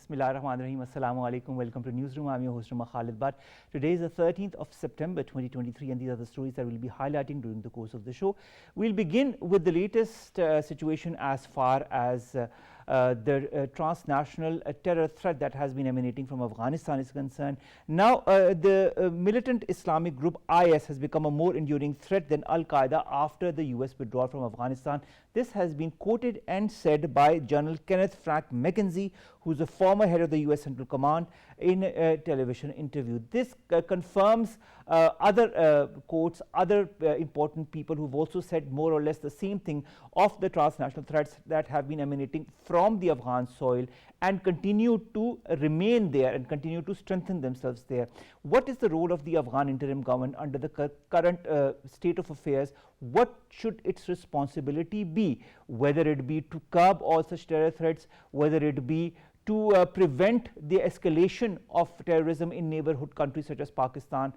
Bismillahirrahmanirrahim. Assalamu alaikum. Welcome to Newsroom. I'm your host, Khalid. But today is the 13th of September 2023, and these are the stories that we'll be highlighting during the course of the show. We'll begin with the latest situation as far as the transnational terror threat that has been emanating from Afghanistan is concerned. Now, the militant Islamic group IS has become a more enduring threat than Al-Qaeda after the US withdrawal from Afghanistan. This has been quoted and said by General Kenneth Frank McKenzie, who's a former head of the US Central Command, in a television interview. This confirms other quotes, other important people who've also said more or less the same thing of the transnational threats that have been emanating from the Afghan soil and continue to remain there and continue to strengthen themselves there. What is the role of the Afghan interim government under the current state of affairs? What should its responsibility be, whether it be to curb all such terror threats, whether it be to prevent the escalation of terrorism in neighborhood countries such as Pakistan?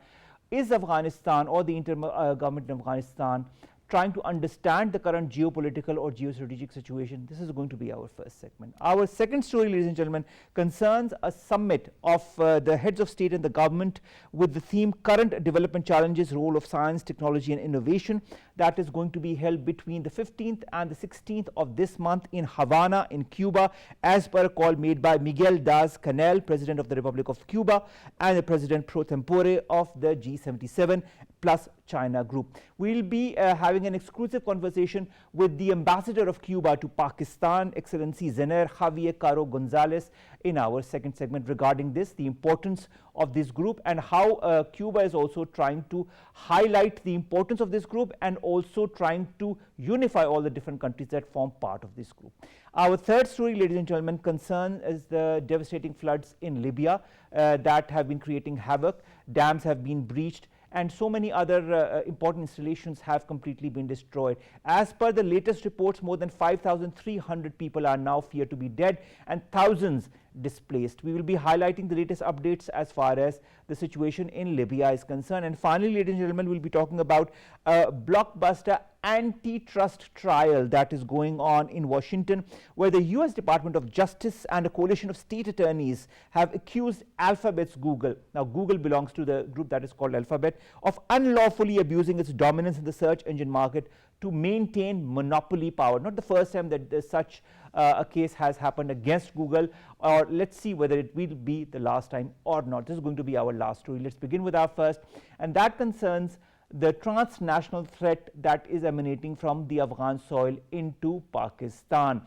Is Afghanistan or the interim government in Afghanistan trying to understand the current geopolitical or geostrategic situation? This is going to be our first segment. Our second story, ladies and gentlemen, concerns a summit of the heads of state and the government with the theme Current Development Challenges, Role of Science, Technology and Innovation, that is going to be held between the 15th and the 16th of this month in Havana in Cuba, as per a call made by Miguel Diaz-Canel, President of the Republic of Cuba and the President pro tempore of the G77+China group. We'll be having an exclusive conversation with the Ambassador of Cuba to Pakistan, Excellency Zéner, Javier, Caro, González, in our second segment regarding this, the importance of this group and how Cuba is also trying to highlight the importance of this group and also trying to unify all the different countries that form part of this group. Our third story, ladies and gentlemen, concerns the devastating floods in Libya that have been creating havoc. Dams have been breached and so many other important installations have completely been destroyed. As per the latest reports, more than 5,300 people are now feared to be dead and thousands displaced. We will be highlighting the latest updates as far as the situation in Libya is concerned. And finally, ladies and gentlemen, we'll be talking about a blockbuster antitrust trial that is going on in Washington, where the US Department of Justice and a coalition of state attorneys have accused Alphabet's Google, now Google belongs to the group that is called Alphabet, of unlawfully abusing its dominance in the search engine market to maintain monopoly power. Not the first time that such a case has happened against Google, or let's see whether it will be the last time or not. This is going to be our last story. Let's begin with our first, and that concerns the transnational threat that is emanating from the Afghan soil into Pakistan.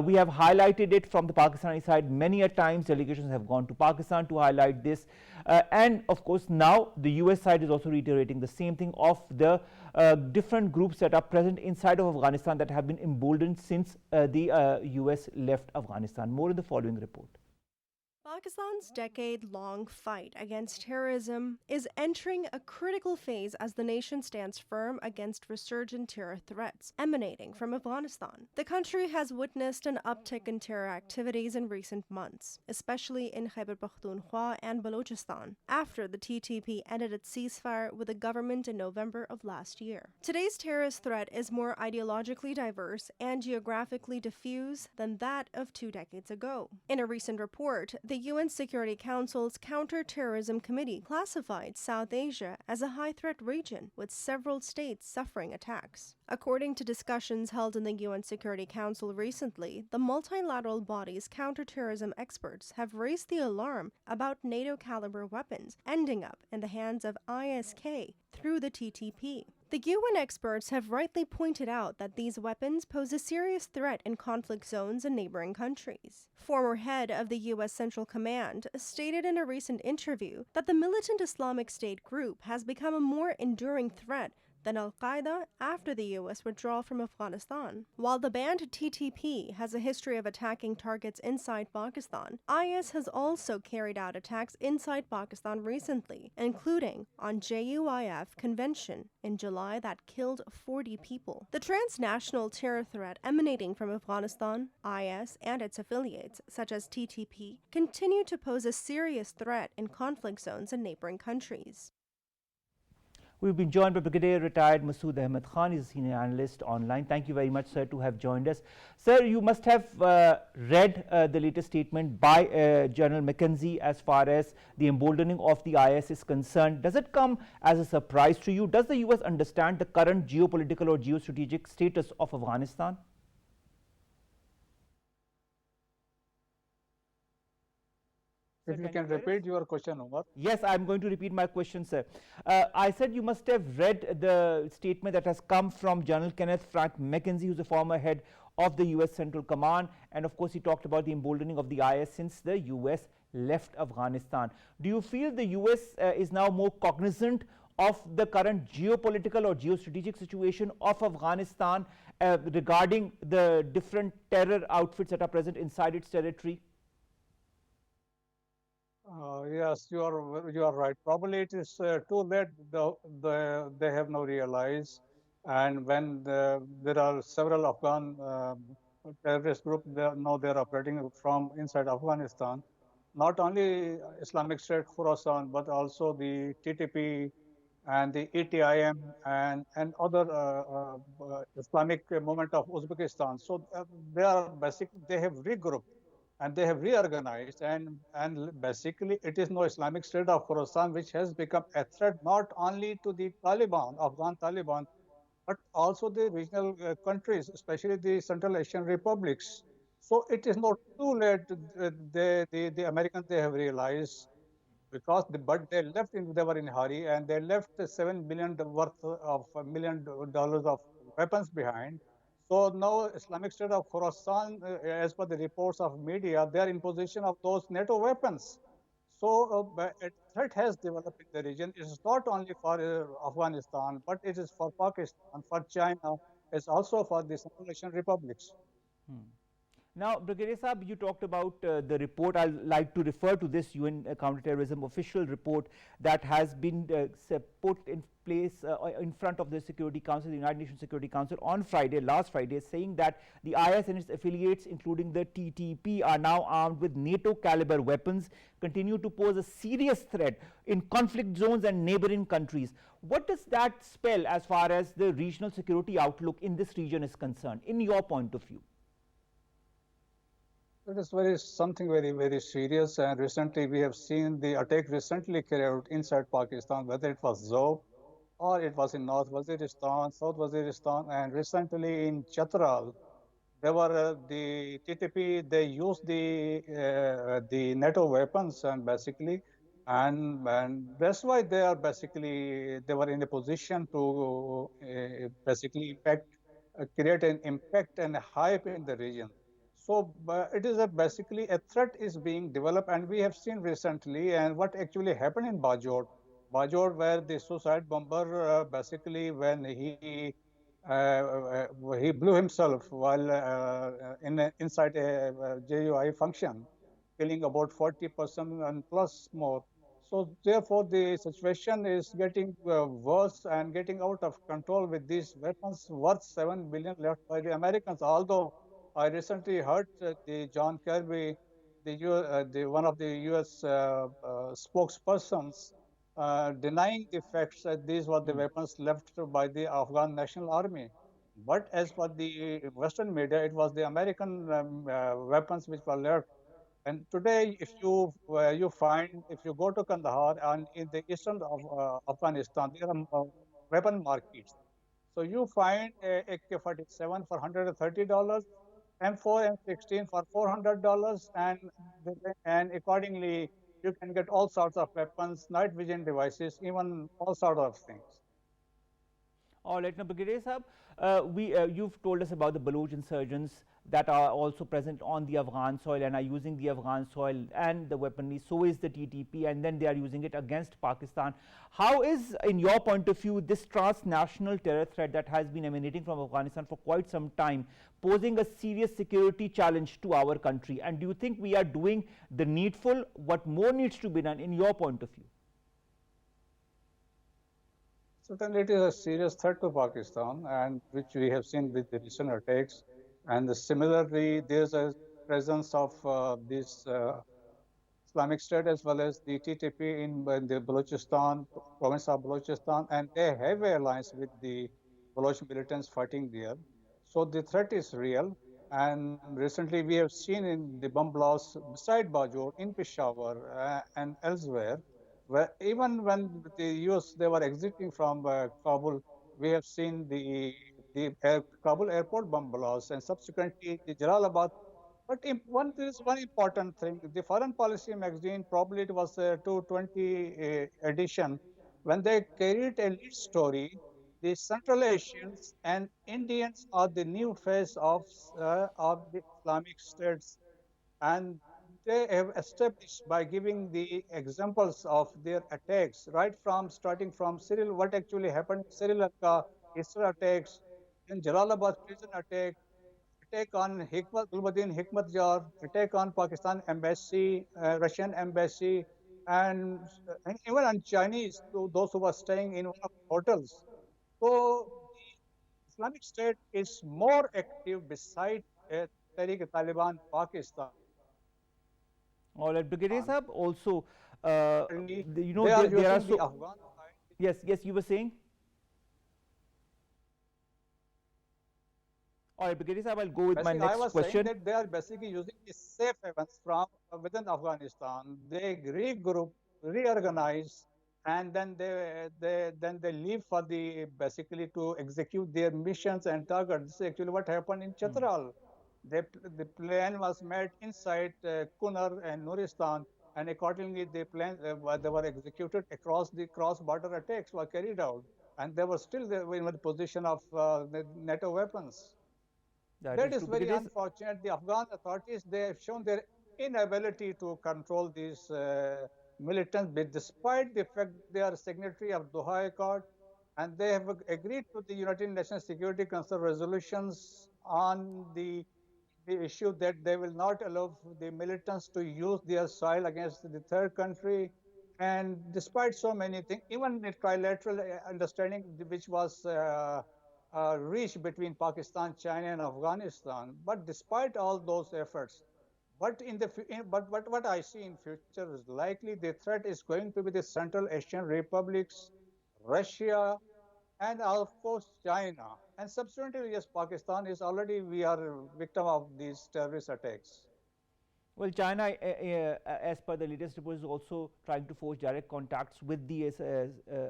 We have highlighted it from the Pakistani side many a times. Delegations have gone to Pakistan to highlight this, and of course now the US side is also reiterating the same thing of the different groups that are present inside of Afghanistan that have been emboldened since the US left Afghanistan. More in the following report. Pakistan's decade-long fight against terrorism is entering a critical phase as the nation stands firm against resurgent terror threats emanating from Afghanistan. The country has witnessed an uptick in terror activities in recent months, especially in Khyber Pakhtunkhwa and Balochistan, after the TTP ended its ceasefire with the government in November of last year. Today's terrorist threat is more ideologically diverse and geographically diffuse than that of 2 decades ago. In a recent report, the UN Security Council's Counter-Terrorism Committee classified South Asia as a high-threat region, with several states suffering attacks. According to discussions held in the UN Security Council recently, the multilateral body's counterterrorism experts have raised the alarm about NATO-caliber weapons ending up in the hands of ISK through the TTP. The UN experts have rightly pointed out that these weapons pose a serious threat in conflict zones in neighboring countries. Former head of the US Central Command stated in a recent interview that the militant Islamic State group has become a more enduring threat than Al-Qaeda after the U.S. withdrawal from Afghanistan. While the banned TTP has a history of attacking targets inside Pakistan, IS has also carried out attacks inside Pakistan recently, including on JUIF convention in July that killed 40 people. The transnational terror threat emanating from Afghanistan, IS, and its affiliates, such as TTP, continue to pose a serious threat in conflict zones in neighboring countries. We've been joined by Brigadier Retired Masud Ahmad Khan. He's a senior analyst online. Thank you very much, sir, to have joined us. Sir, you must have read the latest statement by General McKenzie as far as the emboldening of the IS is concerned. Does it come as a surprise to you? Does the US understand the current geopolitical or geostrategic status of Afghanistan? If you can repeat your question, Omar. Yes, I'm going to repeat my question, sir. I said you must have read the statement that has come from General Kenneth Frank McKenzie, who's a former head of the US Central Command. And of course, he talked about the emboldening of the IS since the US left Afghanistan. Do you feel the US is now more cognizant of the current geopolitical or geostrategic situation of Afghanistan regarding the different terror outfits that are present inside its territory? Yes, you are right. Probably it is too late. They have now realized, and when there are several Afghan terrorist groups, now they are operating from inside Afghanistan. Not only Islamic State Khorasan, but also the TTP and the ETIM and other Islamic movement of Uzbekistan. So they have regrouped and they have reorganized, and basically it is no Islamic State of Khorasan which has become a threat not only to the Taliban, Afghan Taliban, but also the regional countries, especially the Central Asian republics. So it is not too late. The Americans, they have realized, because but they left they were in a hurry, and they left $7 billion worth of $1 million of weapons behind. So now Islamic State of Khorasan, as per the reports of media, they are in possession of those NATO weapons. So a threat has developed in the region. It is not only for Afghanistan, but it is for Pakistan, for China, it's also for the Central Asian republics. Now, Brigadier Saab, you talked about the report. I'd like to refer to this UN counterterrorism official report that has been put in place in front of the Security Council, the United Nations Security Council on Friday, last Friday, saying that the IS and its affiliates, including the TTP, are now armed with NATO caliber weapons, continue to pose a serious threat in conflict zones and neighboring countries. What does that spell as far as the regional security outlook in this region is concerned, in your point of view? It is something very serious, and recently we have seen the attack recently carried out inside Pakistan, whether it was Zob or it was in North Waziristan, South Waziristan, and recently in Chatral. They were the TTP. They used the NATO weapons, and basically, and that's why they were in a position to basically create an impact and a hype in the region. So it is basically a threat is being developed, and we have seen recently, and what actually happened in Bajor, where the suicide bomber basically when he blew himself while inside a JUI function, killing about 40% and plus more. So therefore, the situation is getting worse and getting out of control with these weapons worth $7 billion left by the Americans. Although I recently heard the John Kirby, the one of the U.S. Spokespersons, denying the facts that these were the weapons left by the Afghan National Army. But as per the Western media, it was the American weapons which were left. And today, if you if you go to Kandahar and in the eastern of Afghanistan, there are weapon markets. So you find a AK-47 for $130, M4, M16 for $400, and accordingly, you can get all sorts of weapons, night vision devices, even all sorts of things. All right, now Brigadier Sahab, you've told us about the Baloch insurgents that are also present on the Afghan soil and are using the Afghan soil and the weaponry. So is the TTP, and then they are using it against Pakistan. How is, in your point of view, this transnational terror threat that has been emanating from Afghanistan for quite some time posing a serious security challenge to our country? And do you think we are doing the needful? What more needs to be done in your point of view? Certainly, it is a serious threat to Pakistan, and which we have seen with the recent attacks. And similarly, there's a presence of these Islamic State as well as the TTP in the Balochistan, province of Balochistan, and they have an alliance with the Baloch militants fighting there. So the threat is real. And recently we have seen in the bomb blasts beside Bajor, in Peshawar and elsewhere, where even when the US they were exiting from Kabul, we have seen the Kabul airport bomb blasts and subsequently the Jalalabad. But there is one important thing. The Foreign Policy magazine, probably it was 220 edition, when they carried a lead story, the Central Asians and Indians are the new face of the Islamic states, and they have established by giving the examples of their attacks, right from starting from what actually happened in Sri Lanka, Easter attacks, in Jalalabad prison attack on Gulbuddin Hikmatjar, attack on Pakistan embassy, Russian embassy, and even on Chinese, those who were staying in one of the hotels. So the Islamic State is more active beside Taliban Pakistan. All right, Brigadier Sahab, also, They are there are using the so. Afghan side. Yes, yes, you were saying? All right, Brigadier Sahab, I'll go with my Basically, I next was saying question. that they are basically using the safe havens from within Afghanistan. They regroup, reorganize, and then they leave for the basically to execute their missions and targets. This is actually what happened in Chatral. The plan was made inside Kunar and Nuristan, and accordingly, they were executed across the cross-border attacks were carried out, and they were still there in the position of the NATO weapons. That That is is true. very Brigadier, unfortunate. The Afghan authorities, they have shown their inability to control these militants, but despite the fact they are signatory of Doha Accord and they have agreed to the United Nations Security Council resolutions on the issue that they will not allow the militants to use their soil against the third country. And despite so many things, even the trilateral understanding which was reached between Pakistan, China, and Afghanistan. But despite all those efforts, but what I see in future is likely the threat is going to be the Central Asian republics, Russia, and of course China. And subsequently, yes, Pakistan is already we are a victim of these terrorist attacks. well, China, as per the latest reports, is also trying to forge direct contacts with the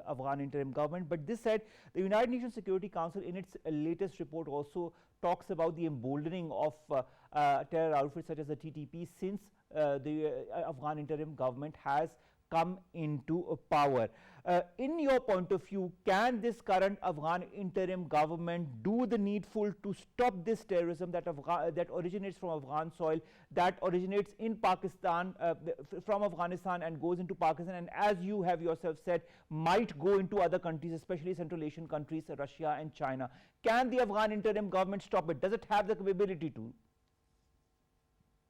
Afghan interim government. But this said, the United Nations Security Council, in its latest report, also talks about the emboldening of terror outfits such as the TTP since the Afghan interim government has come into power. In your point of view, can this current Afghan interim government do the needful to stop this terrorism that originates from Afghan soil, that originates in Pakistan, from Afghanistan and goes into Pakistan, and as you have yourself said, might go into other countries, especially Central Asian countries, Russia and China? Can the Afghan interim government stop it? Does it have the capability to?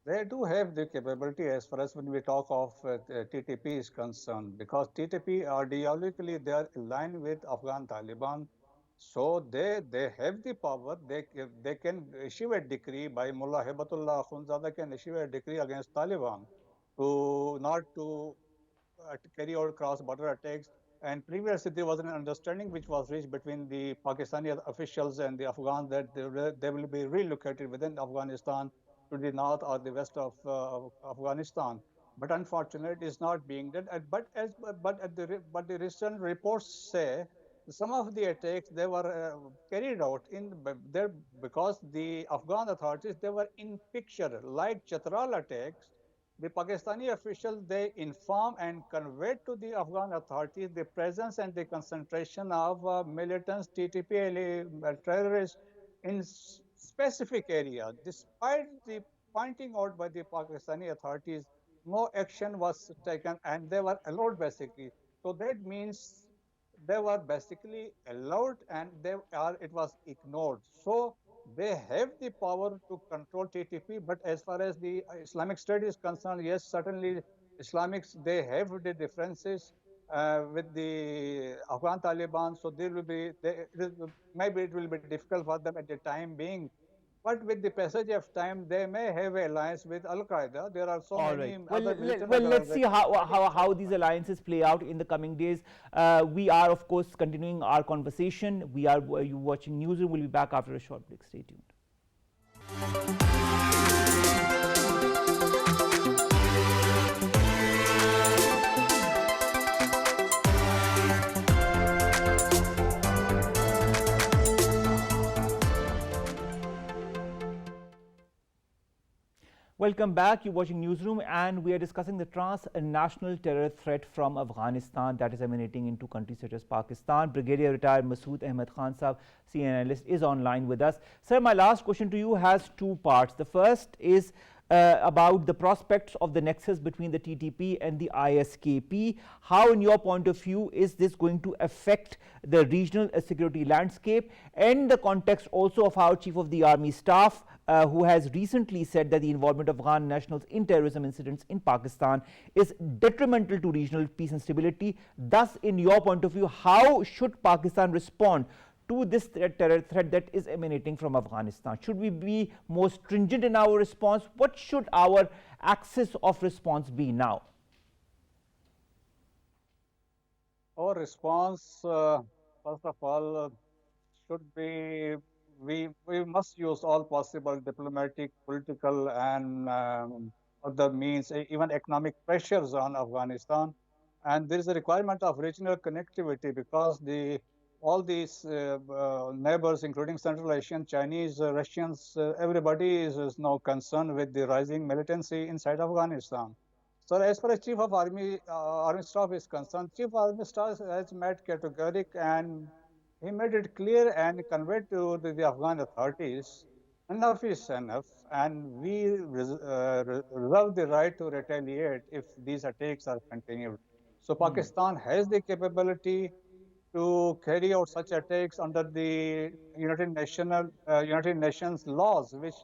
They do have the capability as far as when we talk of TTP is concerned, because TTP ideologically they are aligned with Afghan Taliban, so they have the power. They can issue a decree by Mullah Hibatullah Akhundzada can issue a decree against Taliban to not to carry out cross-border attacks. And previously, there was an understanding which was reached between the Pakistani officials and the Afghans that they will be relocated within Afghanistan to the north or the west of Afghanistan. But unfortunately, it is not being done. But the recent reports say some of the attacks they were carried out in there because the Afghan authorities they were in picture like Chatral attacks. The Pakistani officials they inform and convey to the Afghan authorities the presence and the concentration of militants, TTP terrorists in specific area. Despite the pointing out by the Pakistani authorities, no action was taken and they were allowed basically. So that means they were basically allowed and it was ignored. So they have the power to control TTP, but as far as the Islamic State is concerned, yes, certainly Islamics, they have the differences with the Afghan Taliban, so there will be, maybe it will be difficult for them at the time being But with the passage of time, they may have an alliance with Al Qaeda. There are so All right. many Well, other militant let's see organizations fighting inside how these Afghanistan. alliances play out in the coming days. We are, of course, continuing our conversation. We are you watching Newsroom. We'll be back after a short break. Stay tuned. Welcome back. You're watching Newsroom, and we are discussing the transnational terror threat from Afghanistan that is emanating into countries such as Pakistan. Brigadier retired Masud Ahmad Khan Sahab, senior analyst, is online with us. Sir, my last question to you has two parts. The first is about the prospects of the nexus between the TTP and the ISKP. How, in your point of view, is this going to affect the regional security landscape, and the context also of our Chief of the Army Staff, who has recently said that the involvement of Afghan nationals in terrorism incidents in Pakistan is detrimental to regional peace and stability. Thus, in your point of view, how should Pakistan respond to this terror threat that is emanating from Afghanistan? Should we be more stringent in our response? What should our axis of response be now? Our response, first of all, should be we must use all possible diplomatic, political, and other means, even economic pressures on Afghanistan. And there is a requirement of regional connectivity because all these neighbors, including Central Asian, Chinese, Russians, everybody is now concerned with the rising militancy inside Afghanistan. So as far as Chief of Army Staff is concerned, Chief of Army Staff has made categoric, and he made it clear and conveyed to the Afghan authorities, enough is enough, and we reserve the right to retaliate if these attacks are continued. So Pakistan has the capability to carry out such attacks under the United Nations laws, which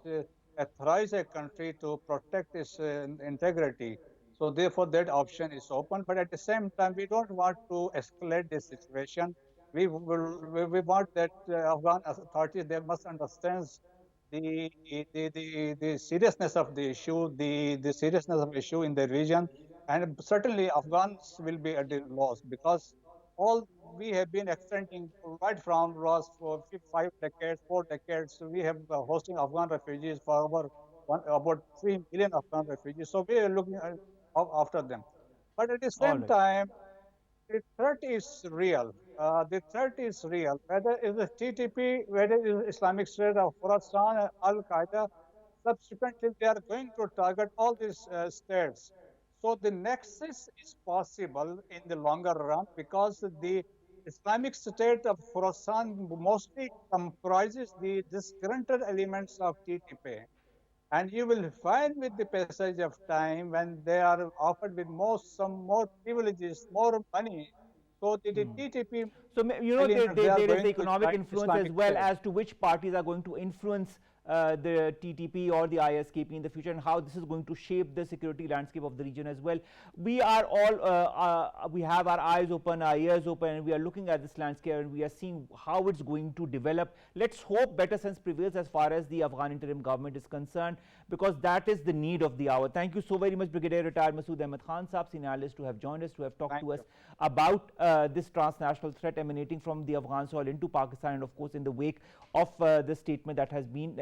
authorize a country to protect its integrity. So therefore, that option is open. But at the same time, we don't want to escalate this situation. We want that Afghan authorities, they must understand the seriousness of the issue, the seriousness of the issue in the region, and certainly Afghans will be at a loss because all we have been extending right from was for 5 decades, 4 decades. We have hosting Afghan refugees for about 3 million Afghan refugees. So we are looking after them. But at the All same right. time, the threat is real. The threat is real. Whether it is TTP, whether it is Islamic State of Khorasan, Al Qaeda, subsequently they are going to target all these states. So the nexus is possible in the longer run because the Islamic State of Khorasan mostly comprises the disgruntled elements of TTP. And you will find with the passage of time when they are offered with some more privileges, more money. So the TTP So, elements, they are there is the going to economic join influence as Islamic well State. as to which parties are going to influence the TTP or the ISKP in the future, and how this is going to shape the security landscape of the region as well. We are all, we have our eyes open, our ears open, and we are looking at this landscape, and we are seeing how it's going to develop. Let's hope better sense prevails as far as the Afghan interim government is concerned, because that is the need of the hour. Thank you so very much, Brigadier retired Masud Ahmad Khan Sahab, senior analyst, to have joined us, to have talked Thank to us you. about this transnational threat emanating from the Afghan soil into Pakistan, and of course in the wake of the statement that has been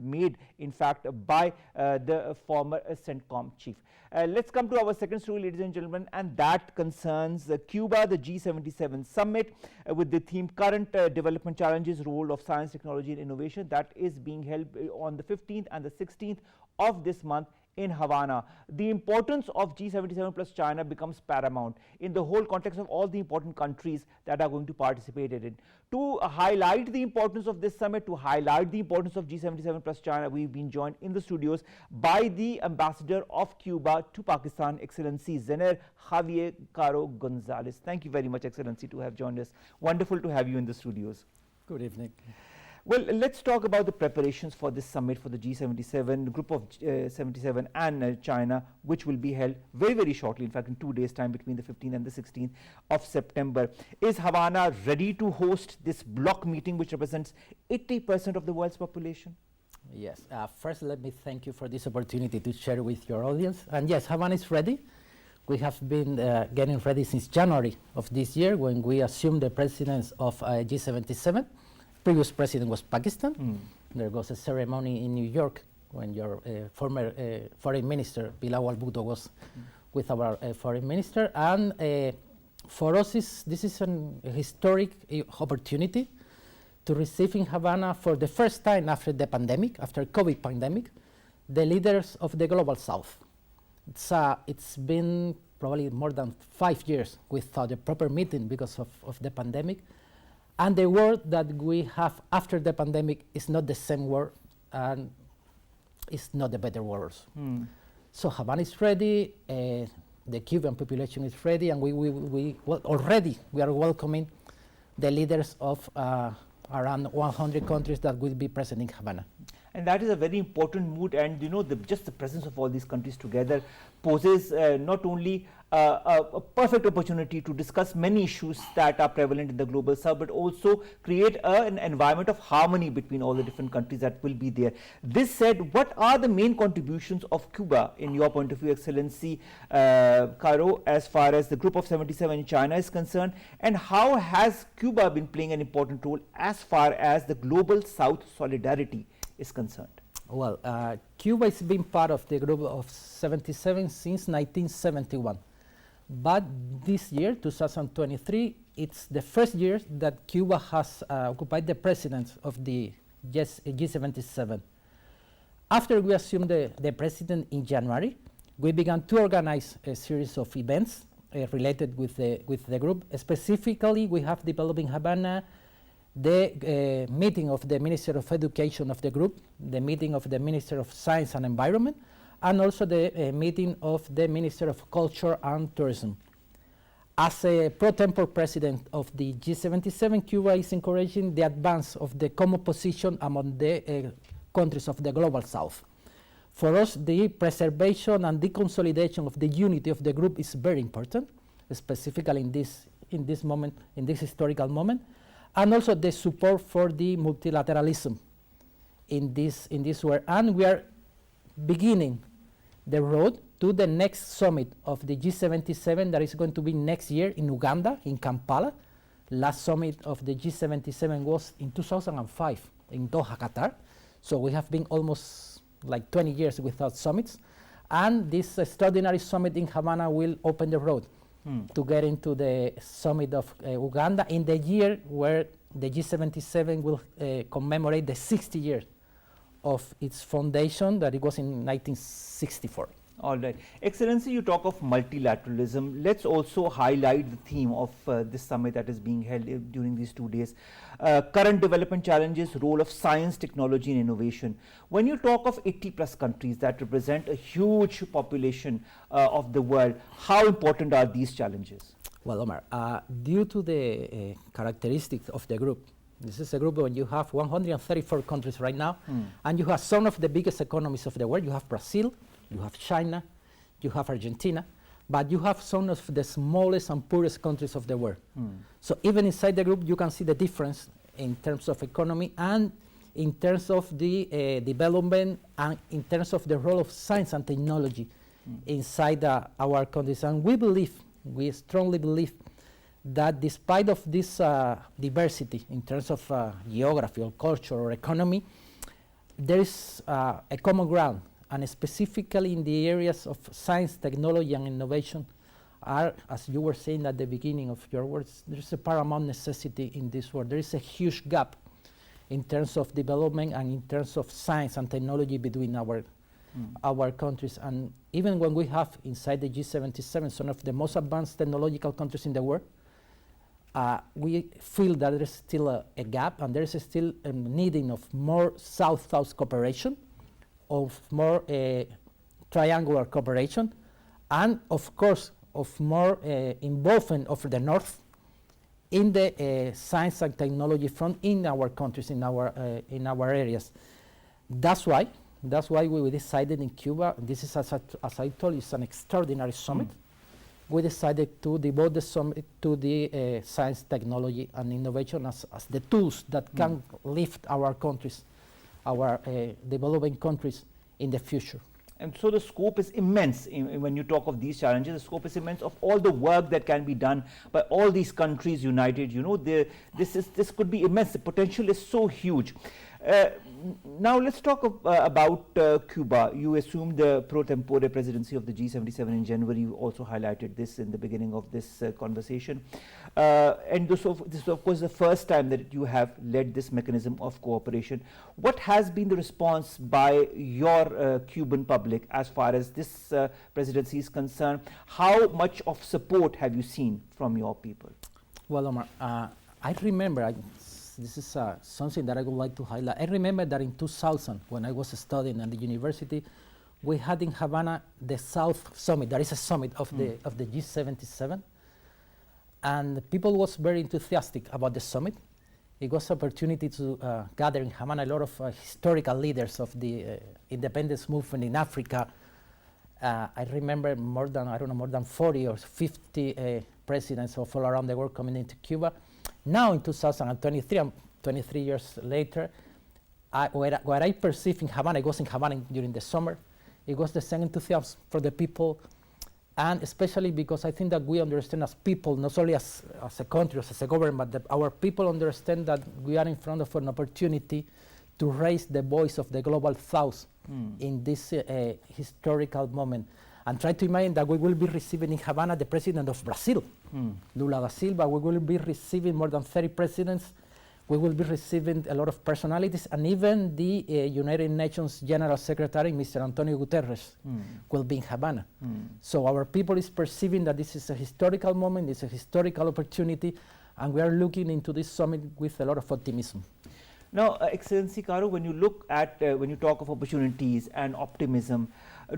made in fact by the former CENTCOM chief. Let's come to our second story, ladies and gentlemen, and that concerns Cuba, the G77 Summit with the theme Current Development Challenges, Role of Science, Technology and Innovation, that is being held on the 15th and the 16th of this month in Havana. The importance of G77 plus China becomes paramount in the whole context of all the important countries that are going to participate in it. To highlight the importance of this summit, to highlight the importance of G77 plus China, we've been joined in the studios by the Ambassador of Cuba to Pakistan, Excellency Zéner, Javier, Caro, González. Thank you very much, Excellency, to have joined us. Wonderful to have you in the studios. Good evening. Well, let's talk about the preparations for this summit for the G77, group of 77 and China, which will be held very, very shortly, in fact, in 2 days' time between the 15th and the 16th of September. Is Havana ready to host this block meeting, which represents 80% of the world's population? Yes. First, let me thank you for this opportunity to share with your audience. And yes, Havana is ready. We have been getting ready since January of this year when we assumed the presidency of G77. Previous president was Pakistan. There was a ceremony in New York when your former foreign minister, Bilal al-Bhutto, was with our foreign minister. And for us, this is an historic opportunity to receive in Havana for the first time after the pandemic, after COVID pandemic, the leaders of the Global South. It's been probably more than 5 years without a proper meeting because of the pandemic. And the world that we have after the pandemic is not the same world, and it's not the better world. So Havana is ready, the Cuban population is ready, and we already are welcoming the leaders of around 100 countries that will be present in Havana. And that is a very important mood, and you know, just the presence of all these countries together poses not only a perfect opportunity to discuss many issues that are prevalent in the global south, but also create an environment of harmony between all the different countries that will be there. This said, what are the main contributions of Cuba, in your point of view, Excellency Caro, as far as the Group of 77 in China is concerned, and how has Cuba been playing an important role as far as the global south solidarity is concerned? Well, Cuba has been part of the Group of 77 since 1971. But this year, 2023, it's the first year that Cuba has occupied the presidency of the G77. After we assumed the president in January, we began to organize a series of events related with the group. Specifically, we have developed in Havana the meeting of the Minister of Education of the group, the meeting of the Minister of Science and Environment, and also the meeting of the Minister of Culture and Tourism. As a pro tempore president of the G77, Cuba is encouraging the advance of the common position among the countries of the Global South. For us, the preservation and the consolidation of the unity of the group is very important, specifically in this moment, in this historical moment, and also the support for the multilateralism in this world. And we are beginning the road to the next summit of the G77 that is going to be next year in Uganda, in Kampala. Last summit of the G77 was in 2005 in Doha, Qatar. So we have been almost like 20 years without summits. And this extraordinary summit in Havana will open the road to get into the summit of Uganda in the year where the G77 will commemorate the 60 years of its foundation, that it was in 1964. All right. Excellency, you talk of multilateralism. Let's also highlight the theme of this summit that is being held during these 2 days. Current development challenges, role of science, technology and innovation. When you talk of 80+ countries that represent a huge population of the world, how important are these challenges? Well, Omar, due to the characteristics of the group, this is a group where you have 134 countries right now, and you have some of the biggest economies of the world. You have Brazil, you have China, you have Argentina, but you have some of the smallest and poorest countries of the world. So even inside the group, you can see the difference in terms of economy and in terms of the development and in terms of the role of science and technology inside our countries. And we strongly believe that despite of this diversity in terms of geography or culture or economy, there is a common ground, and specifically in the areas of science, technology and innovation are, as you were saying at the beginning of your words, there's a paramount necessity in this world. There is a huge gap in terms of development and in terms of science and technology between our countries. And even when we have inside the G77 some of the most advanced technological countries in the world, we feel that there is still a gap, and there is still a needing of more South-South cooperation, of more triangular cooperation, and of course of more involvement of the North in the science and technology front in our countries, in our areas. That's why we decided in Cuba, this is, as I told you, it's an extraordinary summit. We decided to devote the summit to the science, technology and innovation as the tools that can lift our countries our developing countries in the future. And so the scope is immense when you talk of these challenges. The scope is immense of all the work that can be done by all these countries united. You know, this could be immense. The potential is so huge. Now let's talk about Cuba. You assumed the pro tempore presidency of the G77 in January. You also highlighted this in the beginning of this conversation. And this is of course the first time that you have led this mechanism of cooperation. What has been the response by your Cuban public as far as this presidency is concerned? How much of support have you seen from your people? Well, Omar, I remember, this is something that I would like to highlight. I remember that in 2000, when I was studying at the university, we had in Havana the South Summit. There is a summit of the G77, and people was very enthusiastic about the summit. It was an opportunity to gather in Havana a lot of historical leaders of the independence movement in Africa. I remember more than 40 or 50 presidents of all around the world coming into Cuba. Now in 2023, 23 years later, what I perceived in Havana, I was in Havana during the summer, it was the same enthusiasm for the people, and especially because I think that we understand as people, not only as a country, as a government, but our people understand that we are in front of an opportunity to raise the voice of the global South in this historical moment. And try to imagine that we will be receiving in Havana the president of Brazil, Lula da Silva. We will be receiving more than 30 presidents. We will be receiving a lot of personalities, and even the United Nations General Secretary, Mr. Antonio Guterres, will be in Havana. So our people is perceiving that this is a historical moment, it's a historical opportunity, and we are looking into this summit with a lot of optimism. Now, Excellency Caro, when you look at, when you talk of opportunities and optimism,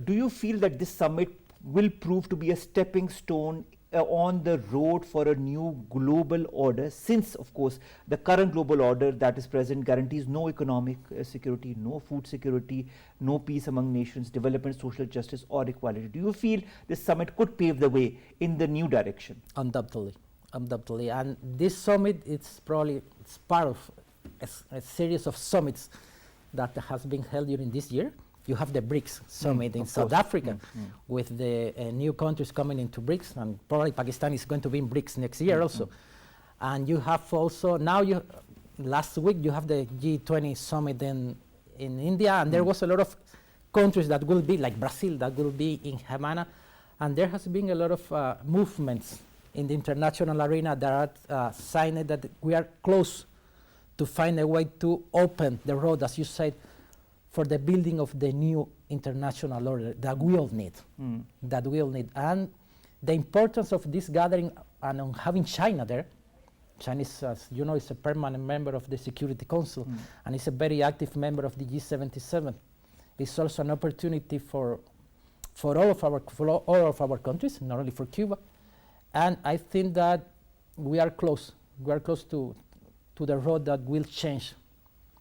do you feel that this summit will prove to be a stepping stone on the road for a new global order, since, of course, the current global order that is present guarantees no economic security, no food security, no peace among nations, development, social justice, or equality? Do you feel this summit could pave the way in the new direction? Undoubtedly, undoubtedly. And this summit, it's part of a series of summits that has been held during this year. You have the BRICS summit in South Africa with the new countries coming into BRICS, and probably Pakistan is going to be in BRICS next year also. And you have also, last week you have the G20 summit in India, and there was a lot of countries that will be, like Brazil, that will be in Havana. And there has been a lot of movements in the international arena that are signed that we are close to find a way to open the road, as you said, for the building of the new international order that we all need, that we all need. And the importance of this gathering and on having China there. China is, as you know, is a permanent member of the Security Council, and is a very active member of the G77. It's also an opportunity for all of our countries, not only for Cuba. And I think that we are close. We are close to the road that will change,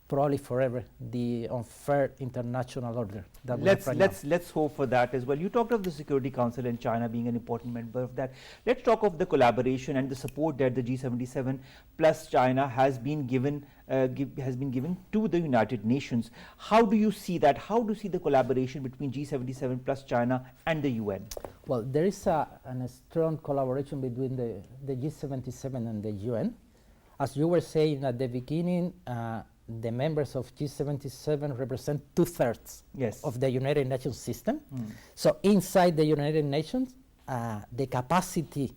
probably forever, the unfair international order. That let's hope for that as well. You talked of the Security Council and China being an important member of that. Let's talk of the collaboration and the support that the G77 plus China has been given to the United Nations. How do you see that? How do you see the collaboration between G77 plus China and the UN? Well, there is a strong collaboration between the G77 and the UN. As you were saying at the beginning, the members of G77 represent 2/3 of the United Nations system. So inside the United Nations, the capacity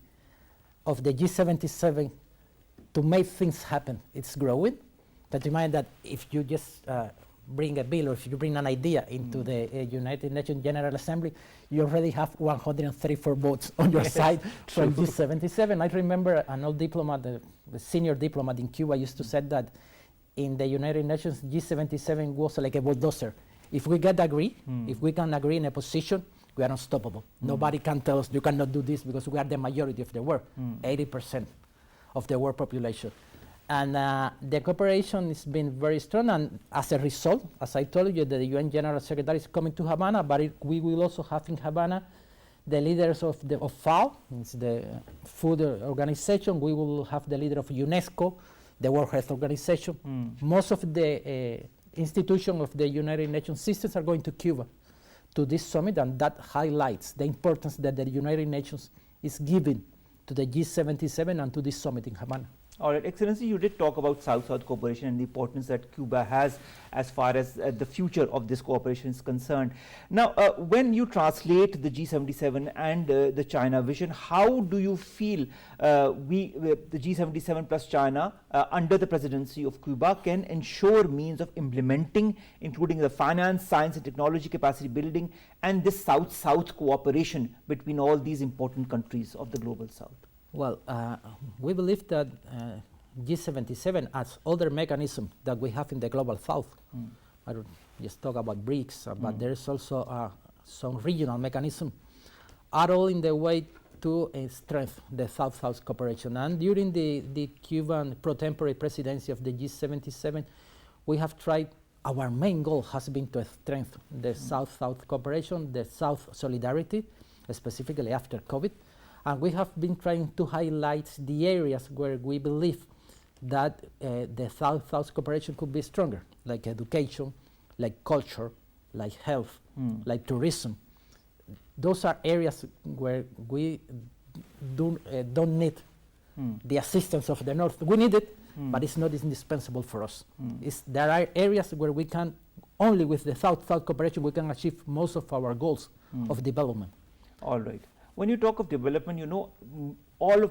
of the G77 to make things happen, it's growing. But remind that if you just bring a bill, or if you bring an idea into the United Nations General Assembly, you already have 134 votes on your side from G77. I remember an old diplomat, the senior diplomat in Cuba, used to say that in the United Nations, G77 was like a bulldozer. If we can agree in a position, we are unstoppable. Nobody can tell us you cannot do this, because we are the majority of the world, 80% of the world population. And the cooperation has been very strong, and as a result, as I told you, the UN General Secretary is coming to Havana, but we will also have in Havana the leaders of FAO, it's the Food Organization. We will have the leader of UNESCO, the World Health Organization. Most of the institutions of the United Nations systems are going to Cuba to this summit, and that highlights the importance that the United Nations is giving to the G77 and to this summit in Havana. All right, Excellency, you did talk about South-South cooperation and the importance that Cuba has as far as the future of this cooperation is concerned. Now, when you translate the G77 and the China vision, how do you feel the G77 plus China under the presidency of Cuba can ensure means of implementing, including the finance, science and technology capacity building, and this South-South cooperation between all these important countries of the global South? Well, we believe that G77 as other mechanisms that we have in the global South. I don't just talk about Brigs, but there is also some regional mechanism, are all in the way to strengthen the South-South cooperation. And during the Cuban pro-tempore presidency of the G77, we have tried, our main goal has been to strengthen the South-South cooperation, the South solidarity, specifically after COVID. And we have been trying to highlight the areas where we believe that the South-South cooperation could be stronger, like education, like culture, like health, like tourism. Those are areas where we don't need the assistance of the North. We need it, but it's not indispensable for us. There are areas where we can, only with the South-South cooperation, we can achieve most of our goals of development. All right. When you talk of development, you know,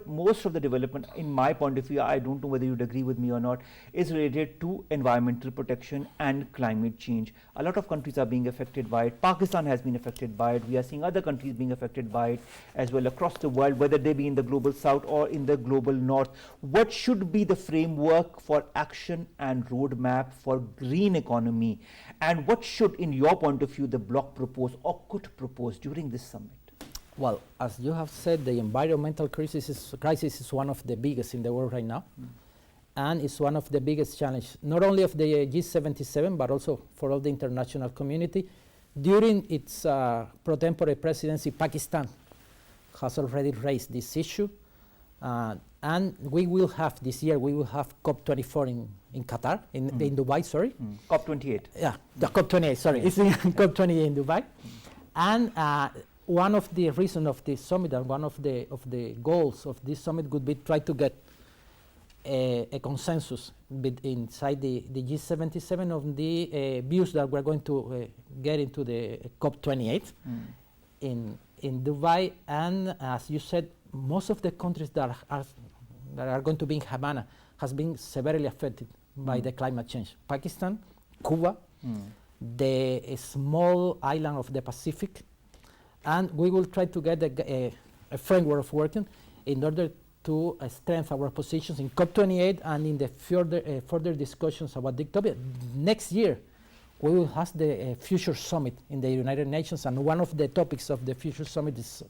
most of the development, in my point of view, I don't know whether you'd agree with me or not, is related to environmental protection and climate change. A lot of countries are being affected by it. Pakistan has been affected by it. We are seeing other countries being affected by it as well across the world, whether they be in the global South or in the global North. What should be the framework for action and roadmap for green economy? And what should, in your point of view, the bloc propose or could propose during this summit? Well, as you have said, the environmental crisis is one of the biggest in the world right now, and it's one of the biggest challenges, not only of the G77, but also for all the international community. During its pro-tempore presidency, Pakistan has already raised this issue, and we will have, this year, we will have COP24 in Qatar, in Dubai, sorry. COP28. Yeah, the COP28, sorry, it's in COP28 in Dubai. And one of the reasons of this summit and one of the goals of this summit would be try to get a consensus inside the G77 of the views that we're going to get into the COP28 in Dubai. And as you said, most of the countries that are going to be in Havana has been severely affected by the climate change. Pakistan, Cuba, the small island of the Pacific. And we will try to get a framework of working in order to strengthen our positions in COP28 and in the further discussions about the topic. Next year, we will have the Future Summit in the United Nations, and one of the topics of the Future Summit is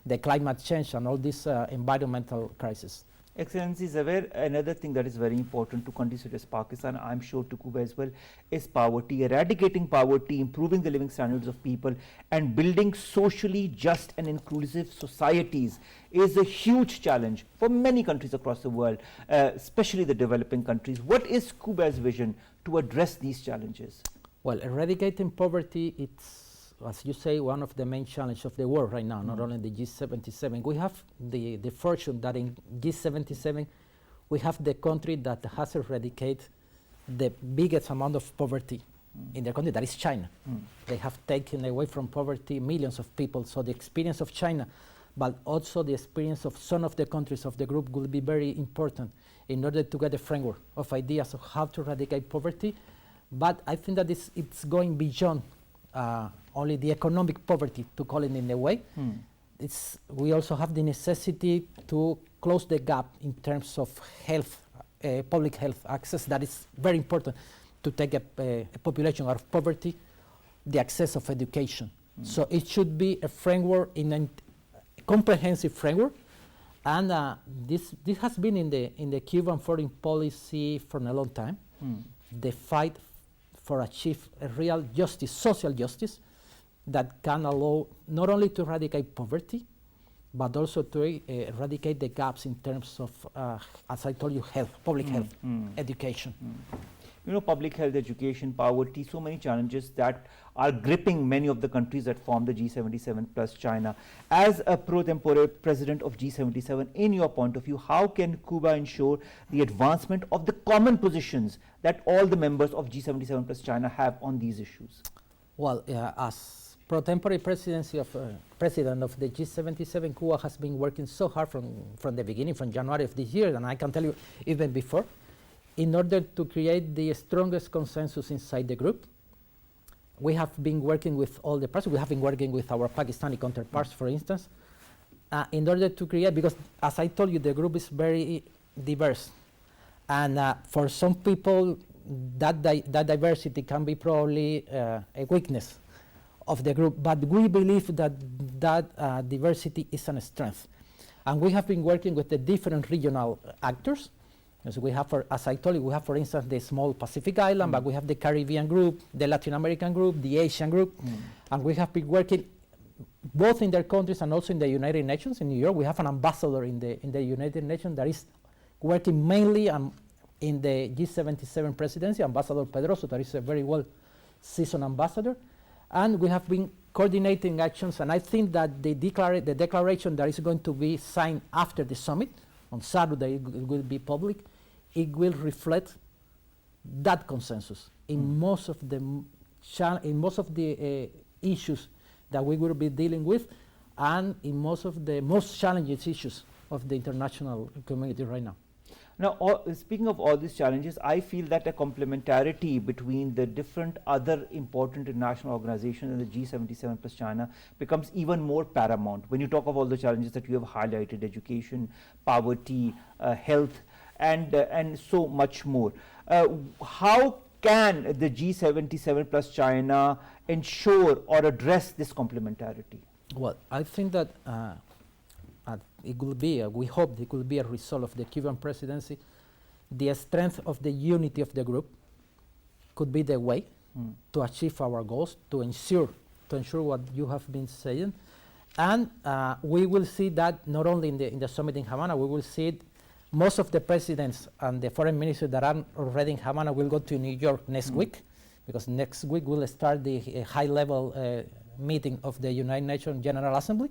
the climate change and all this environmental crisis. Excellency Javier, another thing that is very important to countries such as Pakistan, I'm sure to Cuba as well, is poverty. Eradicating poverty, improving the living standards of people, and building socially just and inclusive societies is a huge challenge for many countries across the world, especially the developing countries. What is Cuba's vision to address these challenges? Well, eradicating poverty, it's, as you say, one of the main challenges of the world right now, not only the G77. We have the fortune that in G77, we have the country that has eradicated the biggest amount of poverty in the country, that is China. They have taken away from poverty millions of people. So the experience of China, but also the experience of some of the countries of the group will be very important in order to get a framework of ideas of how to eradicate poverty. But I think that it's going beyond only the economic poverty, to call it in a way. We also have the necessity to close the gap in terms of health, public health access. That is very important to take a population out of poverty, the access of education. So it should be a framework, in a comprehensive framework. And this has been in the Cuban foreign policy for a long time. The fight for achieve a real justice, social justice, that can allow not only to eradicate poverty, but also to eradicate the gaps in terms of, as I told you, health, public health, education. public health, education, poverty, so many challenges that are gripping many of the countries that form the G77 plus China. As a pro tempore president of G77, in your point of view, how can Cuba ensure the advancement of the common positions that all the members of G77 plus China have on these issues? Well, as pro tempore president of the G77, Cuba has been working so hard from the beginning, from January of this year, and I can tell you even before, in order to create the strongest consensus inside the group. We have been working with all the parts. We have been working with our Pakistani counterparts, for instance, in order to create, because as I told you, the group is very diverse. And for some people, that diversity can be probably a weakness of the group, but we believe that diversity is a strength. And we have been working with the different regional actors. So we have, as I told you, we have, for instance, the small Pacific island, but we have the Caribbean group, the Latin American group, the Asian group, and we have been working both in their countries and also in the United Nations. In New York, we have an ambassador in the United Nations that is working mainly in the G77 presidency, Ambassador Pedroso, that is a very well-seasoned ambassador. And we have been coordinating actions, and I think that the declaration that is going to be signed after the summit, on Saturday, it will be public, it will reflect that consensus in most of the issues that we will be dealing with, and in most of the most challenging issues of the international community right now. Now, speaking of all these challenges, I feel that a complementarity between the different other important international organizations and the G77 plus China becomes even more paramount. When you talk of all the challenges that you have highlighted, education, poverty, health, and so much more. How can the G77 plus China ensure or address this complementarity? Well, I think that it will be, we hope it will be a result of the Cuban presidency. The strength of the unity of the group could be the way to achieve our goals, to ensure what you have been saying. And we will see that not only in the summit in Havana, we will see it. Most of the presidents and the foreign ministers that are already in Havana will go to New York next week, because next week will start the high-level meeting of the United Nations General Assembly.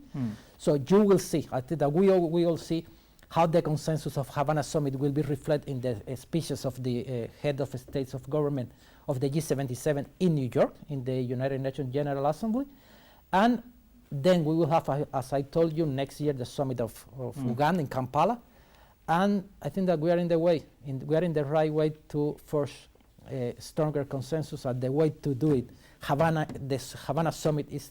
So you will see, I think that we all see how the consensus of Havana Summit will be reflected in the speeches of the head of states of government of the G77 in New York, in the United Nations General Assembly. And then we will have, as I told you, next year the summit of Uganda in Kampala. And I think that we are in the way, we are in the right way to force a stronger consensus, and the way to do it. This Havana Summit is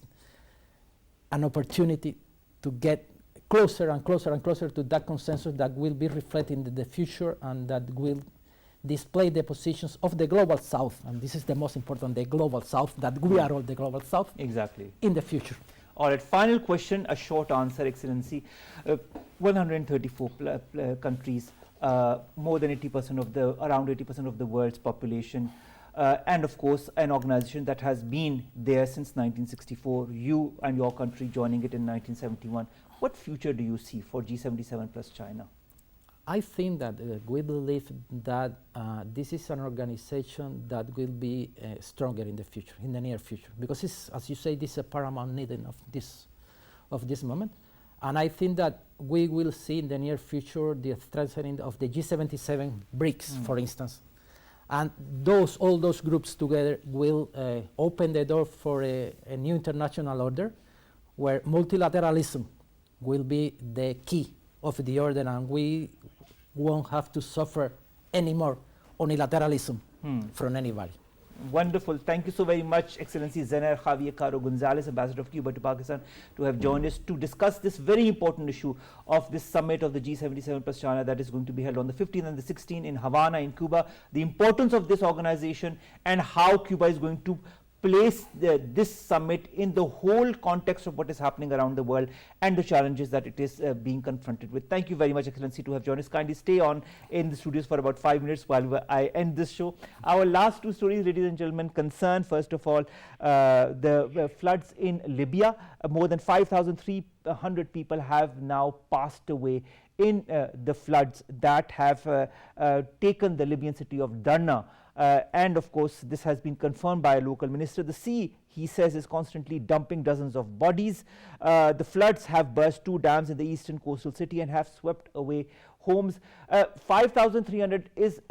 an opportunity to get closer and closer and closer to that consensus that will be reflected in the future, and that will display the positions of the global South. And this is the most important, the global South, that we are all the global South. Exactly. In the future. All right, final question, a short answer, Excellency. 134 countries, more than 80% of around 80% of the world's population, and of course an organization that has been there since 1964, you and your country joining it in 1971. What future do you see for G77 plus China? I think that we believe that this is an organization that will be stronger in the future, in the near future, because it's, as you say, this is a paramount need of this moment. And I think that we will see in the near future the strengthening of the G77 BRICS, for instance. And all those groups together will open the door for a new international order where multilateralism will be the key of the order, and we won't have to suffer any more unilateralism from anybody. Wonderful. Thank you so very much, Excellency Zéner, Javier, Caro, González, Ambassador of Cuba to Pakistan, to have joined us to discuss this very important issue of this summit of the G77 plus China that is going to be held on the 15th and the 16th in Havana in Cuba, the importance of this organization and how Cuba is going to place this summit in the whole context of what is happening around the world and the challenges that it is being confronted with. Thank you very much, Excellency, to have joined us. Kindly stay on in the studios for about 5 minutes while I end this show. Our last two stories, ladies and gentlemen, concern, first of all, the floods in Libya. More than 5,300 people have now passed away in the floods that have taken the Libyan city of Derna And of course, this has been confirmed by a local minister. The sea, he says, is constantly dumping dozens of bodies. The floods have burst 2 dams in the eastern coastal city and have swept away homes. 5,300 is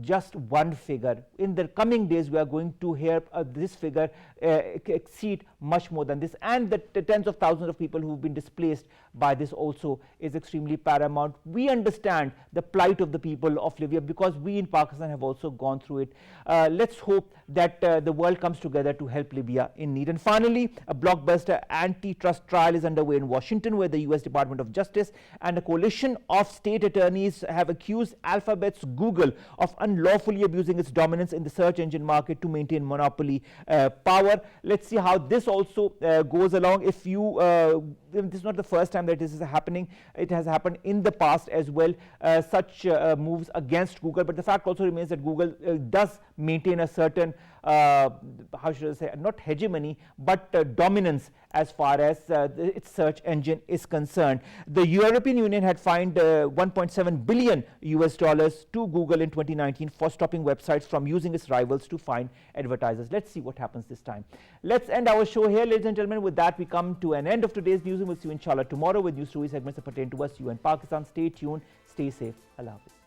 just one figure. In the coming days, we are going to hear this figure exceed much more than this, and the tens of thousands of people who have been displaced by this also is extremely paramount. We understand the plight of the people of Libya because we in Pakistan have also gone through it. Let's hope that the world comes together to help Libya in need. And finally, a blockbuster antitrust trial is underway in Washington, where the US Department of Justice and a coalition of state attorneys have accused Alphabet's Google of unlawfully abusing its dominance in the search engine market to maintain monopoly power. Let's see how this also goes along. If you this is not the first time that this is happening. It has happened in the past as well, such moves against Google. But the fact also remains that Google does maintain a certain how should I say, not hegemony, but dominance as far as its search engine is concerned. The European Union had fined $1.7 billion to Google in 2019 for stopping websites from using its rivals to find advertisers. Let's see what happens this time. Let's end our show here, ladies and gentlemen. With that, we come to an end of today's news, and we'll see you inshallah tomorrow with news story segments that pertain to us, you and Pakistan. Stay tuned, stay safe. Allah Hafiz.